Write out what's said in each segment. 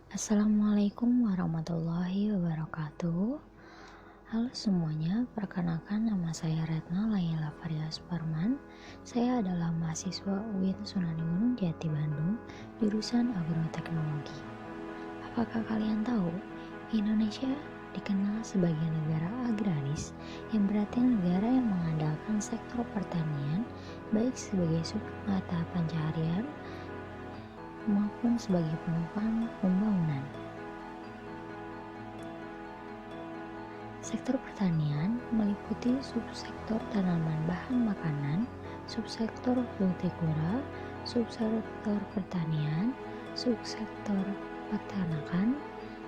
Assalamualaikum warahmatullahi wabarakatuh. Halo semuanya, perkenalkan nama saya Retna Laila Faria Suparman. Saya adalah mahasiswa UIN Sunan Gunung Jati Bandung, jurusan Agroteknologi. Apakah kalian tahu, Indonesia dikenal sebagai negara agraris, yang berarti negara yang mengandalkan sektor pertanian, baik sebagai sumber mata pencaharian maupun sebagai penopang pembangunan. Sektor pertanian meliputi subsektor tanaman bahan makanan, subsektor hortikultura, subsektor pertanian, subsektor peternakan,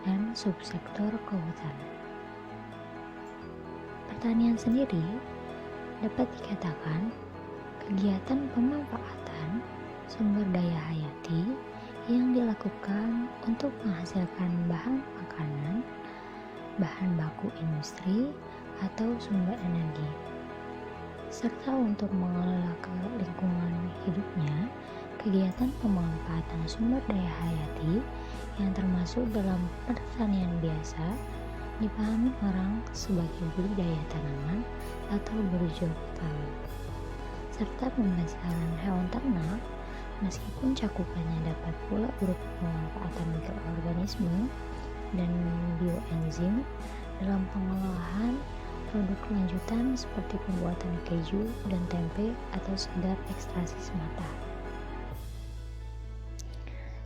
dan subsektor kehutanan. Pertanian sendiri dapat dikatakan kegiatan pemanfaatan sumber daya hayati yang dilakukan untuk menghasilkan bahan makanan, bahan baku industri, atau sumber energi, serta untuk mengelola lingkungan hidupnya. Kegiatan pemanfaatan sumber daya hayati yang termasuk dalam pertanian biasa dipahami orang sebagai budidaya tanaman atau bercocok serta pembesaran hewan ternak, meskipun cakupannya dapat pula berupa pemanfaatan mikroorganisme dan bioenzim dalam pengolahan produk lanjutan seperti pembuatan keju dan tempe atau sekedar ekstraksi semata,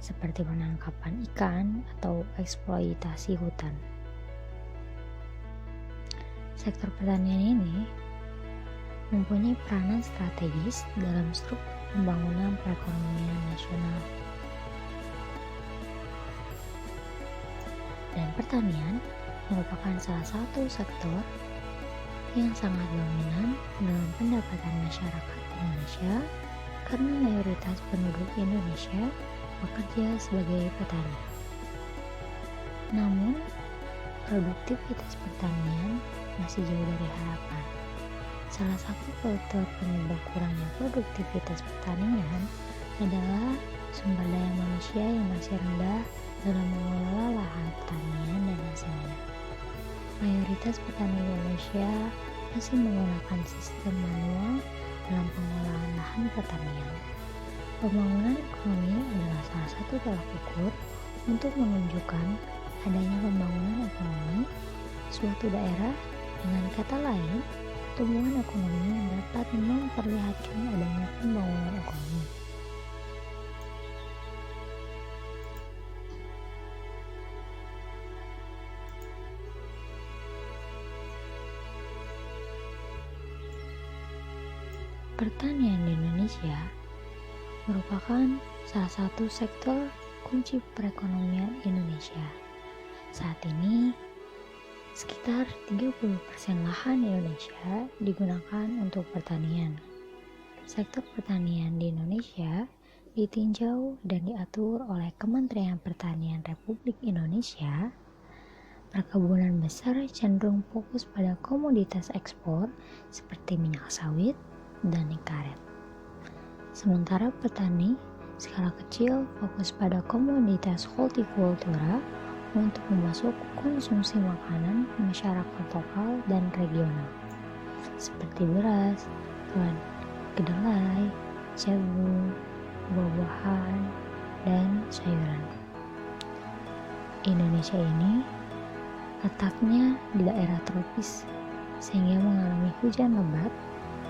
seperti penangkapan ikan atau eksploitasi hutan. Sektor pertanian ini mempunyai peranan strategis dalam struktur pembangunan perekonomian nasional. Dan pertanian merupakan salah satu sektor yang sangat dominan dalam pendapatan masyarakat Indonesia karena mayoritas penduduk Indonesia bekerja sebagai petani. Namun, produktivitas pertanian masih jauh dari harapan. Salah satu faktor penyebab kurangnya produktivitas pertanian adalah sumber daya manusia yang masih rendah dalam mengelola lahan pertanian dan hasilnya. Mayoritas petani Indonesia masih menggunakan sistem manual dalam pengolahan lahan pertanian. Pembangunan ekonomi adalah salah satu tolak ukur untuk menunjukkan adanya pembangunan ekonomi suatu daerah. Dengan kata lain, pertumbuhan ekonomi yang dapat memperlihatkan adanya pembangunan ekonomi. Pertanian di Indonesia merupakan salah satu sektor kunci perekonomian Indonesia. Saat ini, sekitar 30% lahan Indonesia digunakan untuk pertanian. Sektor pertanian di Indonesia ditinjau dan diatur oleh Kementerian Pertanian Republik Indonesia. Perkebunan besar cenderung fokus pada komoditas ekspor seperti minyak sawit dan karet. Sementara petani skala kecil fokus pada komoditas hortikultura untuk memasuk konsumsi makanan masyarakat lokal dan regional seperti beras, kedelai, jagung, buah-buahan, dan sayuran. Indonesia ini letaknya di daerah tropis sehingga mengalami hujan lebat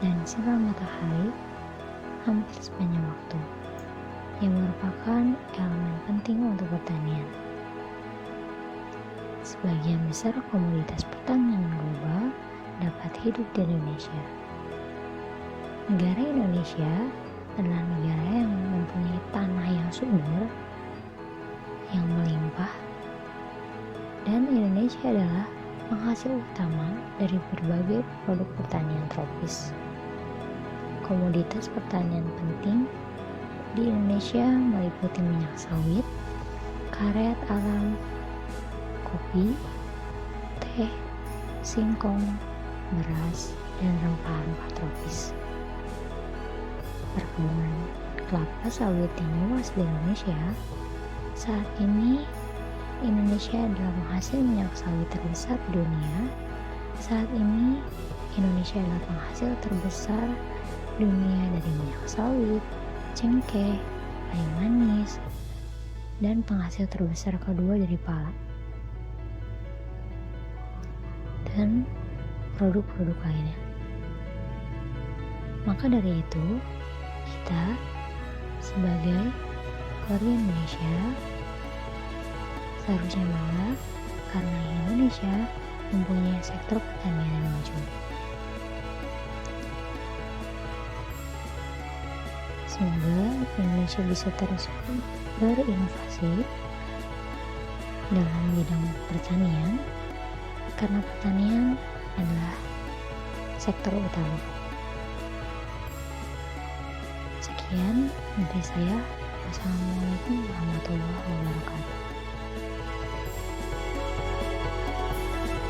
dan sinar matahari hampir sepanjang waktu, yang merupakan elemen penting untuk pertanian. Sebagian besar komoditas pertanian global dapat hidup di Indonesia. Negara Indonesia adalah negara yang mempunyai tanah yang subur, yang melimpah, dan Indonesia adalah penghasil utama dari berbagai produk pertanian tropis. Komoditas pertanian penting di Indonesia meliputi minyak sawit, karet alam, kopi, teh, singkong, beras, dan rempah-rempah tropis. Perkebunan kelapa sawit yang luas di Indonesia saat ini Indonesia adalah penghasil minyak sawit terbesar di dunia. Saat ini, Indonesia adalah penghasil terbesar dunia dari minyak sawit, cengkeh, kayu manis, dan penghasil terbesar kedua dari pala. Dan produk-produk lainnya. Maka dari itu, kita sebagai keluarga Indonesia seharusnya bangga karena Indonesia mempunyai sektor pertanian yang maju. Semoga Indonesia bisa terus berinovasi dalam bidang pertanian karena pertanian adalah sektor utama. Sekian dari saya. Wassalamualaikum